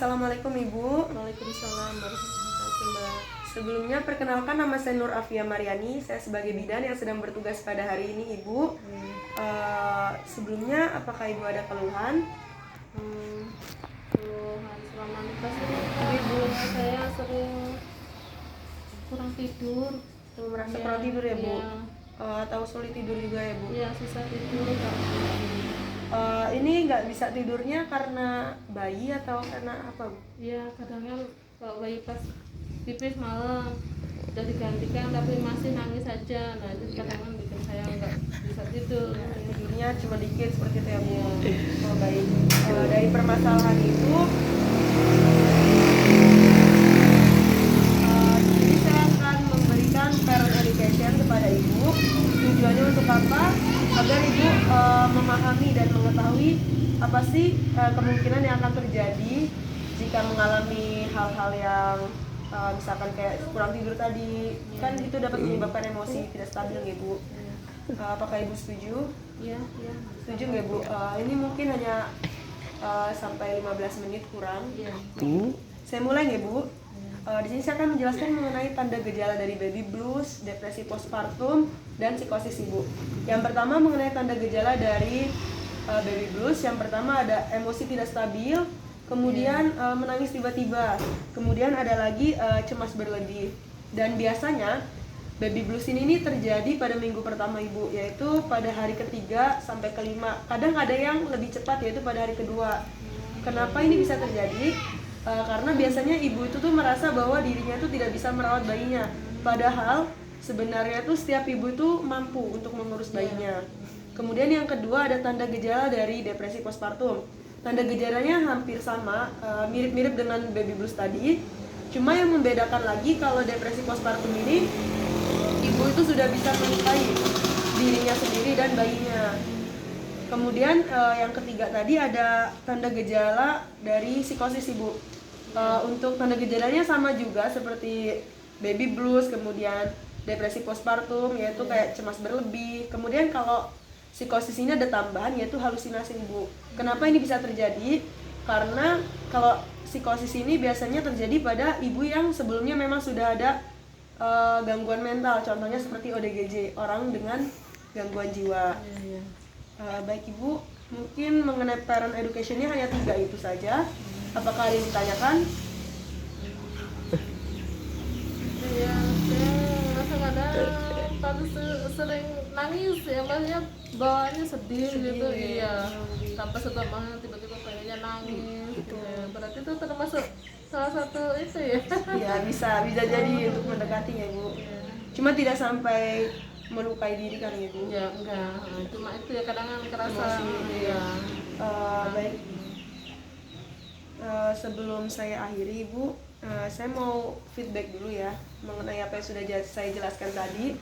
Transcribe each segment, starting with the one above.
Assalamualaikum Ibu. Waalaikumsalam warahmatullahi wabarakatuh. Sebelumnya perkenalkan, nama saya Nur Afia Mariani. Saya sebagai bidan yang sedang bertugas pada hari ini Ibu. Sebelumnya apakah Ibu ada keluhan? Keluhan selama nikah sih, ibu saya sering kurang tidur. Merasa kurang tidur ya Bu? Iya. Atau sulit tidur juga ya Bu? Iya, susah tidur. Ini nggak bisa tidurnya karena bayi atau karena apa Bu? Iya, kadangnya kalau bayi pas pipis malam udah digantikan tapi masih nangis aja. Nah itu kadang bikin saya nggak bisa tidur. Tidurnya cuma dikit seperti itu ya Bu? Oh, baik. Dari permasalahan itu jadi saya akan memberikan parent education kepada Ibu. Tujuannya untuk apa? Agar Ibu memahami dan mengetahui apa sih kemungkinan yang akan terjadi jika mengalami hal-hal yang misalkan kayak kurang tidur tadi. Kan itu dapat menyebabkan emosi tidak stabil ya Bu. Apakah Ibu setuju? Iya. Setuju nggak Bu? Ini mungkin hanya sampai 15 menit kurang. Iya. Saya mulai nggak Bu? Di sini saya akan menjelaskan mengenai tanda gejala dari baby blues, depresi postpartum, dan psikosis Ibu. Yang pertama mengenai tanda gejala dari baby blues, yang pertama ada emosi tidak stabil, kemudian menangis tiba-tiba, kemudian ada lagi cemas berlebih. Dan biasanya baby blues ini terjadi pada minggu pertama Ibu, yaitu pada hari ketiga sampai kelima. Kadang ada yang lebih cepat, yaitu pada hari kedua. Kenapa ini bisa terjadi? Karena biasanya ibu itu tuh merasa bahwa dirinya tuh tidak bisa merawat bayinya, padahal sebenarnya tuh setiap ibu itu mampu untuk mengurus bayinya. Kemudian yang kedua ada tanda gejala dari depresi postpartum. Tanda gejalanya hampir sama, mirip-mirip dengan baby blues tadi. Cuma yang membedakan lagi kalau depresi postpartum ini ibu itu sudah bisa menyukai dirinya sendiri dan bayinya. Kemudian yang ketiga tadi ada tanda gejala dari psikosis Ibu. Untuk tanda gejalanya sama juga seperti baby blues, kemudian depresi postpartum yaitu kayak cemas berlebih. Kemudian kalau psikosis ini ada tambahan yaitu halusinasi Ibu. Kenapa ini bisa terjadi? Karena kalau psikosis ini biasanya terjadi pada ibu yang sebelumnya memang sudah ada gangguan mental, contohnya seperti ODGJ, orang dengan gangguan jiwa. Baik Ibu, mungkin mengenai parent education-nya hanya 3 itu saja. Apakah ada yang ditanyakan? Iya, saya merasa kadang tadi sering nangis ya, maksudnya bawaannya sedih gitu. Iya, tanpa sebab tiba-tiba pengennya nangis gitu. Berarti itu termasuk salah satu itu ya. Ya bisa jadi untuk mendekati ya Bu. Cuma tidak sampai melukai diri kan ya Bu? Ya enggak, cuma itu ya kadang kerasa ya. Baik, sebelum saya akhiri Ibu, saya mau feedback dulu ya mengenai apa yang sudah saya jelaskan tadi.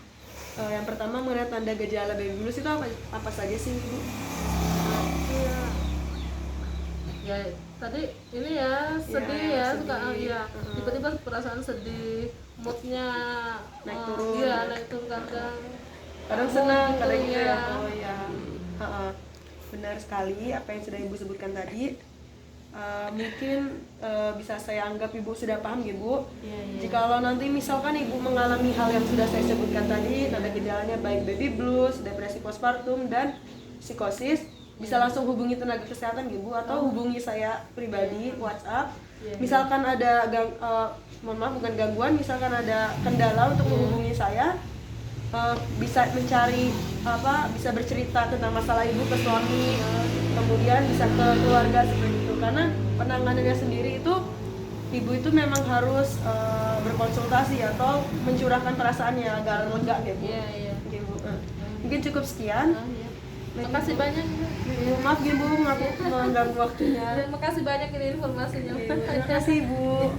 Yang pertama mengenai tanda gejala baby blues itu apa saja sih Ibu? Ya tadi ini ya sedih ya, suka ya tiba-tiba perasaan sedih, moodnya naik turun. Iya naik turun kadang senang, gitu, kadang gitu ya. Ya. Benar sekali apa yang sudah Ibu sebutkan tadi. Mungkin bisa saya anggap Ibu sudah paham ya Bu. Jikalau nanti misalkan Ibu mengalami hal yang sudah saya sebutkan tadi, tanda gejalanya baik baby blues, depresi postpartum, dan psikosis, bisa langsung hubungi tenaga kesehatan Ibu atau hubungi saya pribadi WhatsApp. Misalkan ada mohon maaf bukan gangguan, misalkan ada kendala untuk menghubungi saya, bisa mencari bisa bercerita tentang masalah Ibu ke suami, kemudian bisa ke keluarga seperti itu. Karena penanganannya sendiri itu ibu itu memang harus berkonsultasi atau mencurahkan perasaannya agar lega ya Bu. Iya. Mungkin cukup sekian. Terima kasih banyak. Maaf ya Bu, aku mengganggu waktunya. Terima kasih banyak ini informasinya. Terima kasih Bu.